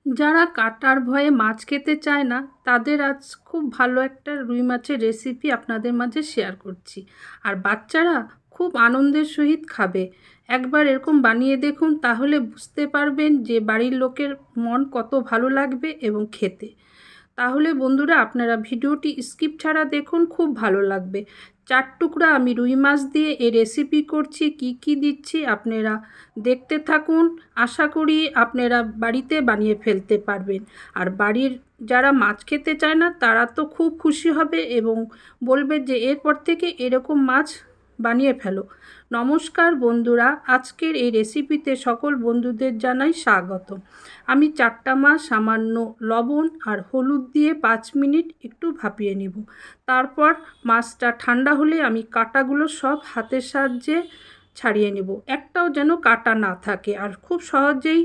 যারা কাটার ভয়ে মাছ খেতে চায় না তাদের আজ খুব ভালো একটা রুই মাছের রেসিপি আপনাদের মাঝে শেয়ার করছি। আর বাচ্চারা খুব আনন্দের সহিত খাবে। একবার এরকম বানিয়ে দেখুন, তাহলে বুঝতে পারবেন যে বাড়ির লোকের মন কত ভালো লাগবে এবং খেতে। তাহলে বন্ধুরা, আপনারা ভিডিওটি স্কিপ ছাড়া দেখুন, খুব ভালো লাগবে। 4 টুকরা আমি রুই মাছ দিয়ে এই রেসিপি করছি। কি কি দিচ্ছি আপনারা দেখতে থাকুন। আশা করি আপনারা বাড়িতে বানিয়ে ফেলতে পারবেন। আর বাড়ির যারা মাছ খেতে চায় না তারা তো খুব খুশি হবে এবং বলবে যে এরপর থেকে এরকম মাছ বানিয়ে ফেলো। নমস্কার বন্ধুরা, আজকের এই রেসিপিতে সকল বন্ধুদের জানাই স্বাগত। আমি 4টা মাছ সামান্য লবণ আর হলুদ দিয়ে 5 মিনিট একটু ভাপিয়ে নেব। তারপর মাছটা ঠান্ডা হলে আমি কাঁটাগুলো সব হাতের সাহায্যে ছাড়িয়ে নেব, একটাও যেন কাঁটা না থাকে। আর খুব সহজেই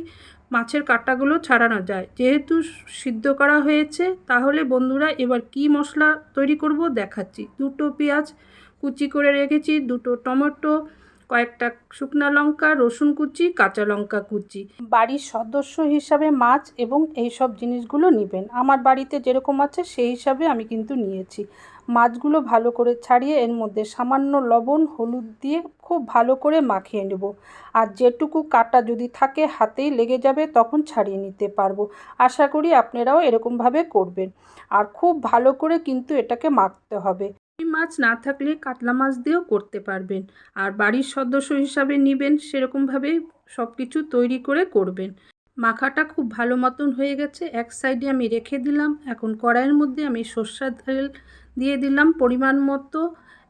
মাছের কাঁটাগুলো ছাড়ানো যায় যেহেতু সিদ্ধ করা হয়েছে। তাহলে বন্ধুরা, এবার কি মশলা তৈরি করব দেখাচ্ছি। 2টো পেঁয়াজ কুচি করে রেখেছি, 2টো টমেটো, কয়েকটা শুকনো লঙ্কা, রসুন কুচি, কাঁচা লঙ্কা কুচি। বাড়ির সদস্য হিসাবে মাছ এবং এই সব জিনিসগুলো নেবেন। আমার বাড়িতে যেরকম আছে সেই হিসাবে আমি কিন্তু নিয়েছি। মাছগুলো ভালো করে ছাড়িয়ে এর মধ্যে সামান্য লবণ হলুদ দিয়ে খুব ভালো করে মাখিয়ে নেব। আর যেটুকু কাটা যদি থাকে হাতেই লেগে যাবে, তখন ছাড়িয়ে নিতে পারবো। আশা করি আপনারাও এরকমভাবে করবেন। আর খুব ভালো করে কিন্তু এটাকে মাখতে হবে। মাছ না থাকলে কাতলা মাছ দিয়েও করতে পারবেন। আর বাড়ির সদস্য হিসাবে নেবেন, সেরকমভাবেই সব কিছু তৈরি করে করবেন। মাখাটা খুব ভালো মতন হয়ে গেছে, এক সাইডে আমি রেখে দিলাম। এখন কড়াইয়ের মধ্যে আমি সর্ষের তেল দিয়ে দিলাম পরিমাণ মতো।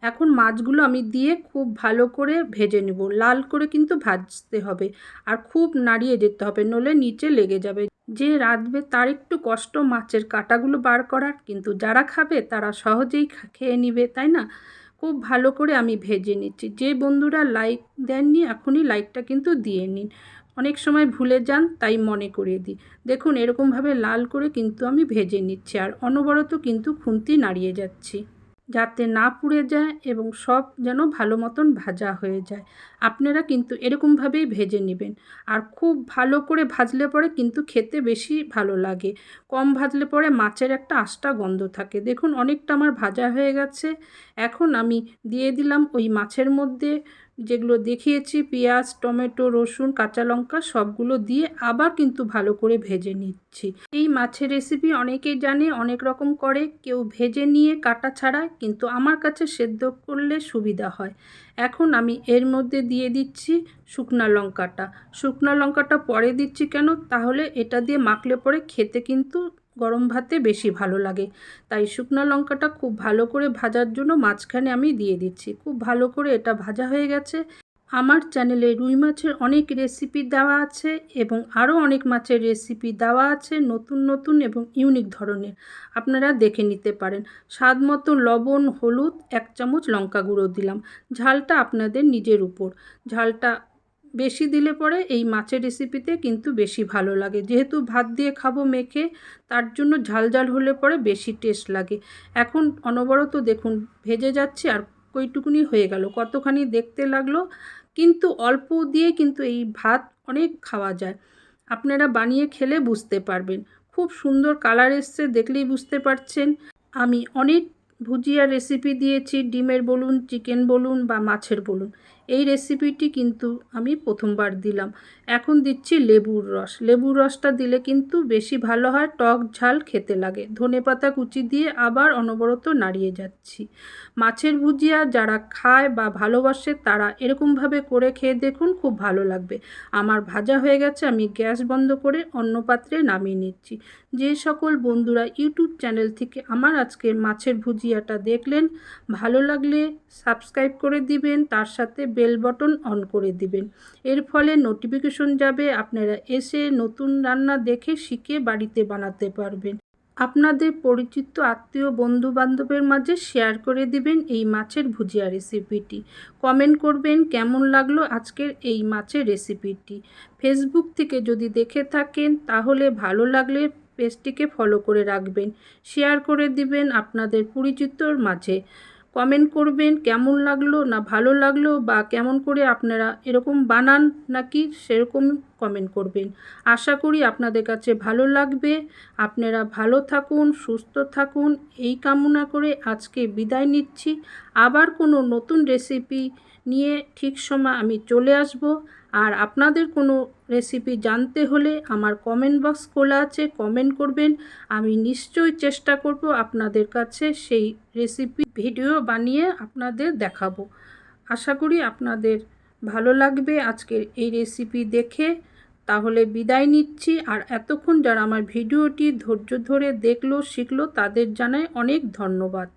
এখন মাছগুলো আমি দিয়ে খুব ভালো করে ভেজে নেব। লাল করে কিন্তু ভাজতে হবে আর খুব নাড়িয়ে যেতে হবে, নইলে নিচে লেগে যাবে। যে রাঁধবে তার একটু কষ্ট মাছের কাঁটাগুলো বার করার, কিন্তু যারা খাবে তারা সহজেই খেয়ে নেবে, তাই না? খুব ভালো করে আমি ভেজে নিচ্ছি। যে বন্ধুরা লাইক দেননি এখনই লাইকটা কিন্তু দিয়ে নিন। অনেক সময় ভুলে যান, তাই মনে করিয়ে দিই। দেখুন এরকমভাবে লাল করে কিন্তু আমি ভেজে নিচ্ছি আর অনবরত কিন্তু খুন্তি নাড়িয়ে যাচ্ছি যাতে না পুড়ে যায় এবং সব যেন ভালো মতন ভাজা হয়ে যায়। আপনারা কিন্তু এরকমভাবেই ভেজে নেবেন। আর খুব ভালো করে ভাজলে পরে কিন্তু খেতে বেশি ভালো লাগে। কম ভাজলে পরে মাছের একটা আষ্টা গন্ধ থাকে। দেখুন অনেকটা আমার ভাজা হয়ে গেছে। এখন আমি দিয়ে দিলাম ওই মাছের মধ্যে যেগুলো দেখিয়েছি, পেঁয়াজ টমেটো রসুন কাঁচা লঙ্কা সবগুলো দিয়ে আবার কিন্তু ভালো করে ভেজে নিচ্ছি। এই মাছের রেসিপি অনেকেই জানে, অনেক রকম করে, কেউ ভেজে নিয়ে কাটা ছাড়ায়, কিন্তু আমার কাছে সেদ্ধ করলে সুবিধা হয়। এখন আমি এর মধ্যে দিয়ে দিচ্ছি শুকনো লঙ্কাটা। শুকনো লঙ্কাটা পরে দিচ্ছি কেন, তাহলে এটা দিয়ে মাখলে পরে খেতে কিন্তু গরম ভাতে বেশি ভালো লাগে। তাই শুকনো লঙ্কাটা খুব ভালো করে ভাজার জন্য মাঝখানে আমি দিয়ে দিচ্ছি। খুব ভালো করে এটা ভাজা হয়ে গেছে। আমার চ্যানেলে রুই মাছের অনেক রেসিপি দেওয়া আছে এবং আরও অনেক মাছের রেসিপি দেওয়া আছে, নতুন নতুন এবং ইউনিক ধরনের। আপনারা দেখে নিতে পারেন। স্বাদ মতো লবণ হলুদ 1 চামচ লঙ্কা গুঁড়ো দিলাম। ঝালটা আপনাদের নিজের উপর। ঝালটা বেশি দিলে পরে এই মাছের রেসিপিতে কিন্তু বেশি ভালো লাগে। যেহেতু ভাত দিয়ে খাবো মেখে, তার জন্য ঝাল ঝাল হলে পরে বেশি টেস্ট লাগে। এখন অনবরত দেখুন ভেজে যাচ্ছে আর কইটুকুনি হয়ে গেল, কতখানি দেখতে লাগলো। কিন্তু অল্প দিয়ে কিন্তু এই ভাত অনেক খাওয়া যায়। আপনারা বানিয়ে খেলে বুঝতে পারবেন। খুব সুন্দর কালার এসছে, দেখলেই বুঝতে পারছেন। আমি অনেক ভুজিয়া রেসিপি দিয়েছি, ডিমের বলুন চিকেন বলুন বা মাছের বলুন। এই রেসিপিটি কিন্তু আমি প্রথমবার দিলাম। এখন দিচ্ছি লেবুর রস। লেবুর রসটা দিলে কিন্তু বেশি ভালো হয়, টক ঝাল খেতে লাগে। ধনেপাতা কুচি দিয়ে আবার অনবরত নাড়িয়ে যাচ্ছি। মাছের ভুজিয়া যারা খায় বা ভালোবাসে তারা এরকমভাবে করে খেয়ে দেখুন, খুব ভালো লাগবে। আমার ভাজা হয়ে গেছে, আমি গ্যাস বন্ধ করে অন্য পাত্রে নামিয়ে নিচ্ছি। যে সকল বন্ধুরা ইউটিউব চ্যানেল থেকে আমার আজকের মাছের ভুজিয়াটা দেখলেন, ভালো লাগলে সাবস্ক্রাইব করে দিবেন, তার সাথে বেল বটন অন করে দিবেন। এর ফলে নোটিফিকেশন যাবে, আপনারা এসে নতুন রান্না দেখে শিখে বাড়িতে বানাতে পারবেন। আপনাদের পরিচিত আত্মীয় বন্ধু বান্ধবের মাঝে শেয়ার করে দিবেন এই মাছের ভুজিয়া রেসিপিটি। কমেন্ট করবেন কেমন লাগলো আজকের এই মাছের রেসিপিটি। ফেসবুক থেকে যদি দেখে থাকেন তাহলে ভালো লাগলে পেজটিকে ফলো করে রাখবেন, শেয়ার করে দিবেন আপনাদের পরিচিতর মাঝে। কমেন্ট করবেন কেমন লাগলো না ভালো লাগলো, বা কেমন করে আপনারা এরকম বানান নাকি সেরকম কমেন্ট করবেন। আশা করি আপনাদের কাছে ভালো লাগবে। আপনারা ভালো থাকুন, সুস্থ থাকুন এই কামনা করে আজকে বিদায় নিচ্ছি। আবার কোনো নতুন রেসিপি নিয়ে ঠিক সময় আমি চলে আসব। আর আপনাদের কোনো রেসিপি জানতে হলে আমার কমেন্ট বক্স খোলা আছে, কমেন্ট করবেন। আমি নিশ্চয়ই চেষ্টা করব আপনাদের কাছে সেই রেসিপি ভিডিও বানিয়ে আপনাদের দেখাবো। আশা করি আপনাদের ভালো লাগবে আজকের এই রেসিপি দেখে। তাহলে বিদায় নিচ্ছি। আর এতক্ষণ যারা আমার ভিডিওটি ধৈর্য ধরে দেখলো, শিখলো, তাদের জানাই অনেক ধন্যবাদ।